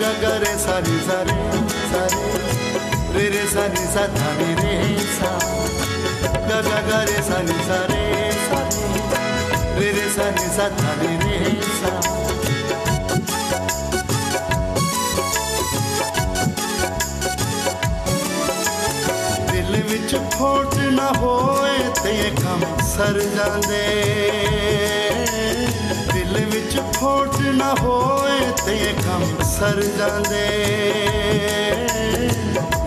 गा गा रे सा रे सा रे सा रे रे सा नि सा धा नि रे सा गा गा गा रे सा नि सा रे रे सा नि सा धा नि रे सा। दिल विच खोट ना होए ते कम सर जांदे, दिल विच खोट ना होए ते कम सर जांदे।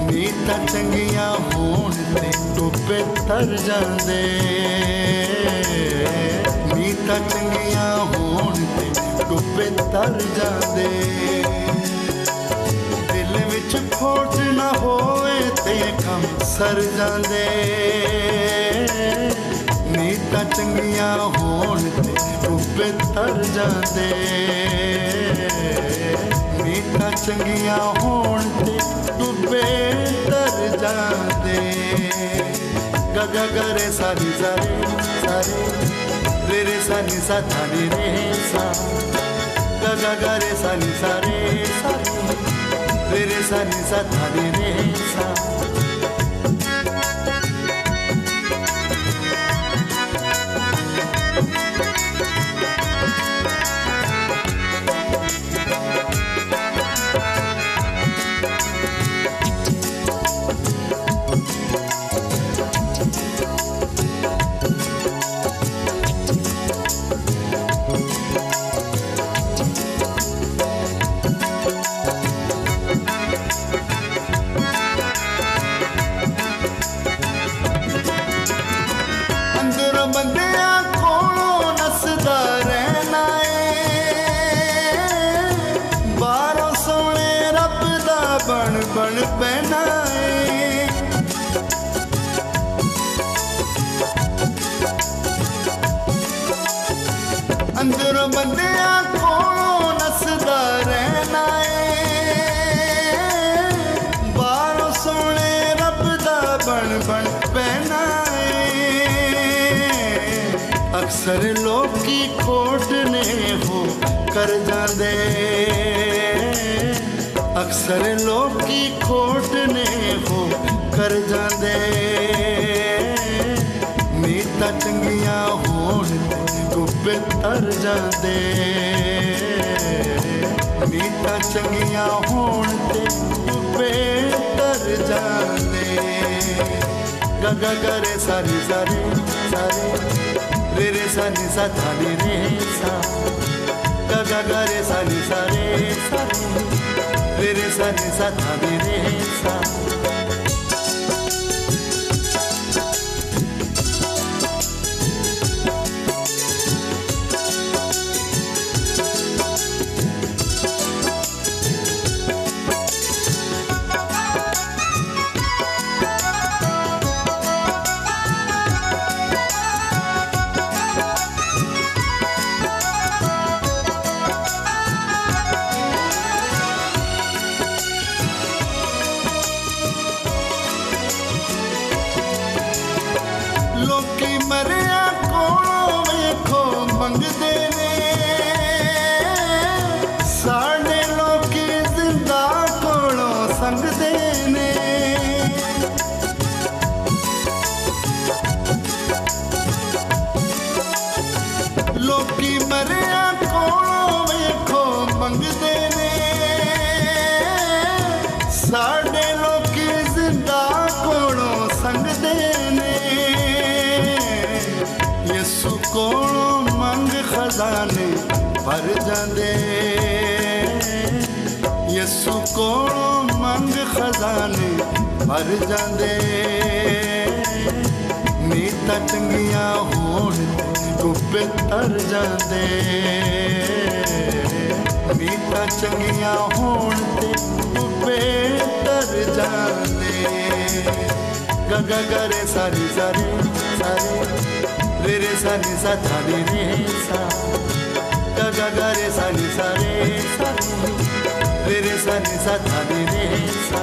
नीतां चंगियां होण ते टोपे तर जांदे, नीतां चंगियां होण ते टोपे तर जांदे। दिल विच खोट ना होए ते कम सर जांदे। नीतां चंगियां होण ते टोपे तर जांदे, नीतां चंगियां होण ते टोपे तर जांदे। गा गा गा रे सा नि सा रे रे सा नि सा धा नि रे सा गा गा गा रे सा नि सा रे सा नि सा धा नि रे सा। ਬੰਦਿਆਂ ਕੋਲੋਂ ਨੱਸਦਾ ਰਹਿਣਾ ਏ, ਬਾਹਰੋਂ ਸੋਹਣੇ ਰੱਬ ਦਾ ਬਣ ਬਣ ਪੈਣਾ ਏ। ਅੰਦਰੋਂ ਬੰਦਿਆਂ ਕੋਲੋਂ ਨੱਸਦਾ ਰਹਿਣਾ ਏ, ਬਾਹਰੋਂ ਸੋਹਣੇ ਰੱਬ ਦਾ ਬਣ ਬਣ ਪੈਣਾ ਏ। अक्सर लोकी खोट ने हो कर जांदे, अक्सर लोकी खोट ने हो कर जांदे। नीतां चंगियां होण ते टोपे तर जांदे, नीतां चंगियां होण ते टोपे तर जांदे। गा गा गा रे सा रे सा रे सा नि सा धा नि रे सा गा गा गा रे सा नि सा रे सा नि सा धा नि रे सा। ਲੋਕੀ ਮਰਿਆ ਕੋਲੋਂ ਵੇਖੋ ਮੰਗਦੇ ਨੇ, ਸਾਡੇ ਲੋਕੀ ਜ਼ਿੰਦਾ ਕੋਲੋਂ ਸੰਗਦੇ ਨੇ। ਲੋਕੀ ਮਰਿਆ ਕੋਲੋਂ ਵੇਖੋ ਮੰਗਦੇ ਨੇ, ਸਾਡੇ ਲੋਕੀ ਜ਼ਿੰਦਾ ਕੋਲੋਂ ਸੰਗਦੇ ਨੇ। यसु कोलों मंग खजाने भर जांदे, यसु कोलों मंग खजाने भर जांदे। नीतां चंगियां होण ते टोपे तर जांदे, नीतां चंगियां होण ते टोपे तर जांदे। गा गा गा रे सा रे सा नि सा धा नि रे सा गा गा गा रे सा नि सा रे सा नि सा धा नि रे सा।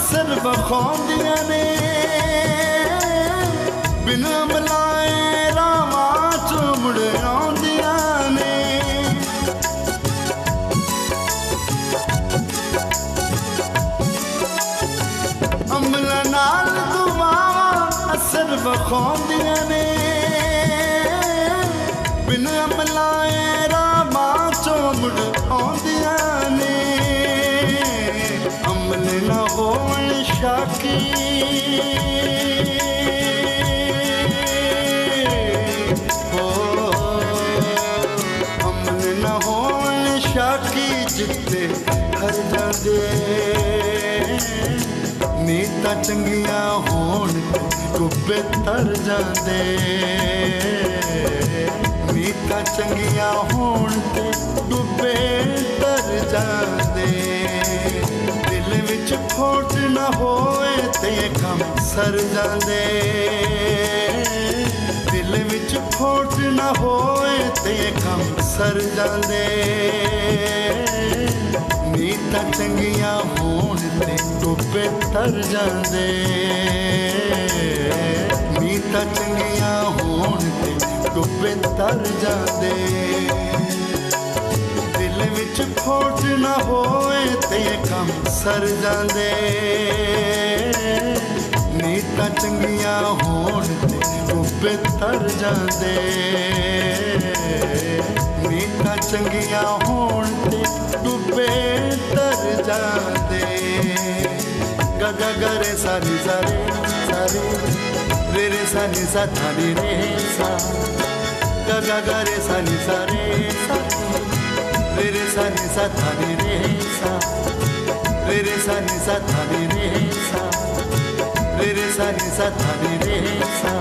ਅਸਰ ਵਿਖਾਉਂਦੀਆਂ ਨੇ ਬਿਨਾਂ ਬੁਲਾਏ ਰਾਵਾਂ ਚੋਂ ਮੁੜ ਆਉਂਦੀਆਂ ਨੇ ਅਮਲਾਂ ਨਾਲ ਦੁਆਵਾਂ ਅਸਰ ਵਿਖਾਉਂਦੀਆਂ ਨੇ ਬਿਨਾਂ ਬੁਲਾਏ ਰਾਵਾਂ ਚੋਂ ਮੁੜ ਆਉਂਦੀਆਂ ਨੇ ਅਮਲ ਨਾ ਹੋਣ ਸ਼ਾਕੀ ਅਮਲ ਨਾ ਹੋਣ ਸ਼ਾਕੀ ਜਿੱਤੇ ਹਰ ਜਾਂਦੇ ਨੀਤਾਂ ਚੰਗੀਆਂ ਹੋਣ ਤੇ ਕੁੱਬੇ ਤਰ ਜਾਂਦੇ ਨੀਤਾਂ ਚੰਗੀਆਂ ਹੋਣ ਤੇ ਡੁੱਬੇ ਤਰ ਜਾਂਦੇ ਦਿਲ ਵਿੱਚ ਖੋਟ ਨਾ ਹੋਏ ਤੇ ਕੰਮ ਸਰ ਜਾਂਦੇ ਦਿਲ ਵਿੱਚ ਖੋਟ ਨਾ ਹੋਏ ਤੇ ਕੰਮ ਸਰ ਜਾਂਦੇ ਨੀਤਾਂ ਚੰਗੀਆਂ ਹੋਣ ਤੇ ਡੁੱਬੇ ਤਰ ਜਾਂਦੇ ਨੀਤਾਂ ਚੰਗੀਆਂ ਹੋਣ ਤੇ ਡੁੱਬੇ ਤਰ ਜਾਂਦੇ ਦਿਲ ਵਿੱਚ ਖੋਟ ਨਾ ਹੋਏ ਤੇ ਕੰਮ ਸਰ ਜਾਂਦੇ ਨੀਤਾਂ ਚੰਗੀਆਂ ਹੋਣ ਤੇ ਡੁੱਬੇ ਤਰ ਜਾਂਦੇ ਨੀਤਾਂ ਚੰਗੀਆਂ ਹੋਣ ਤੇ ਡੁੱਬੇ ਤਰ ਜਾਂਦੇ ਗ ਗ ਗ ਰੇ ਸਾ ਨੀ ਸਾ ਰੇ ਰੇ ਰੇ ਸਾ ਨੀ ਸਾ ਧਾ ਨੀ ਰੇ ਸਾ ਗ ਗ ਗ ਰੇ ਸਾ ਨੀ ਸਾ ਰੇ ਰੇ ਸਾ ਨੀ ਸਾ ਧਾ ਨੀ ਰੇ ਸਾ ਰੇ ਸਾ ਨੀ ਸਾ ਧਾ ਨੀ ਰੇ ਸਾ ਰੇ ਸਾ ਨੀ ਸਾ ਧਾ ਨੀ ਰੇ ਸਾ